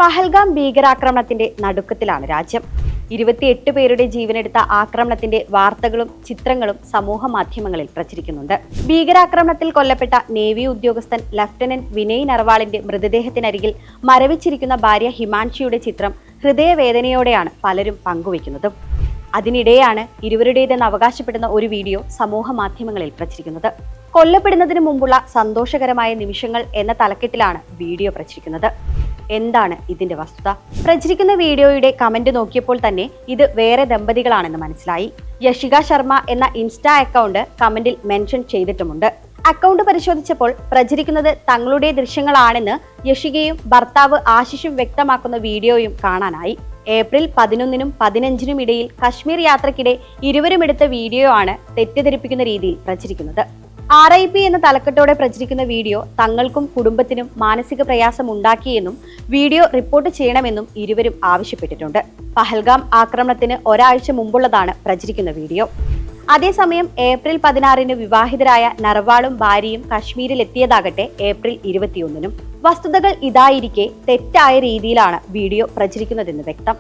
പഹൽഗാം ഭീകരാക്രമണത്തിന്റെ നടുക്കത്തിലാണ് രാജ്യം. 28 പേരുടെ ജീവനെടുത്ത ആക്രമണത്തിന്റെ വാർത്തകളും ചിത്രങ്ങളും സമൂഹ മാധ്യമങ്ങളിൽ പ്രചരിക്കുന്നുണ്ട്. ഭീകരാക്രമണത്തിൽ കൊല്ലപ്പെട്ട നേവി ഉദ്യോഗസ്ഥൻ ലഫ്റ്റനന്റ് വിനയ് നർവാളിന്റെ മൃതദേഹത്തിനരികിൽ മരവിച്ചിരിക്കുന്ന ഭാര്യ ഹിമാൻഷിയുടെ ചിത്രം ഹൃദയവേദനയോടെയാണ് പലരും പങ്കുവയ്ക്കുന്നത്. അതിനിടെയാണ് ഇരുവരുടേതെന്ന് അവകാശപ്പെടുന്ന ഒരു വീഡിയോ സമൂഹ മാധ്യമങ്ങളിൽ പ്രചരിക്കുന്നത്. കൊല്ലപ്പെടുന്നതിന് മുമ്പുള്ള സന്തോഷകരമായ നിമിഷങ്ങൾ എന്ന തലക്കെട്ടിലാണ് വീഡിയോ പ്രചരിക്കുന്നത്. എന്താണ് ഇതിന്റെ വസ്തുത? പ്രചരിക്കുന്ന വീഡിയോയുടെ കമന്റ് നോക്കിയപ്പോൾ തന്നെ ഇത് വേറെ ദമ്പതികളാണെന്ന് മനസ്സിലായി. യഷിക ശർമ്മ എന്ന ഇൻസ്റ്റാ അക്കൗണ്ട് കമന്റിൽ മെൻഷൻ ചെയ്തിട്ടുമുണ്ട്. അക്കൗണ്ട് പരിശോധിച്ചപ്പോൾ പ്രചരിക്കുന്നത് തങ്ങളുടെ ദൃശ്യങ്ങളാണെന്ന് യഷികയും ഭർത്താവ് ആശിഷും വ്യക്തമാക്കുന്ന വീഡിയോയും കാണാനായി. ഏപ്രിൽ 11-നും 15-നും ഇടയിൽ കശ്മീർ യാത്രക്കിടെ ഇരുവരും എടുത്ത വീഡിയോ ആണ് തെറ്റിദ്ധരിപ്പിക്കുന്ന രീതിയിൽ പ്രചരിക്കുന്നത്. RIP എന്ന തലക്കെട്ടോടെ പ്രചരിക്കുന്ന വീഡിയോ തങ്ങൾക്കും കുടുംബത്തിനും മാനസിക പ്രയാസം ഉണ്ടാക്കിയെന്നും വീഡിയോ റിപ്പോർട്ട് ചെയ്യണമെന്നും ഇരുവരും ആവശ്യപ്പെട്ടിട്ടുണ്ട്. പഹൽഗാം ആക്രമണത്തിന് ഒരാഴ്ച മുമ്പുള്ളതാണ് പ്രചരിക്കുന്ന വീഡിയോ. അതേസമയം ഏപ്രിൽ 16-ന് വിവാഹിതരായ നർവാളും ഭാര്യയും കശ്മീരിൽ എത്തിയതാകട്ടെ ഏപ്രിൽ 21-നും. വസ്തുതകൾ ഇതായിരിക്കെ തെറ്റായ രീതിയിലാണ് വീഡിയോ പ്രചരിക്കുന്നതെന്ന് വ്യക്തം.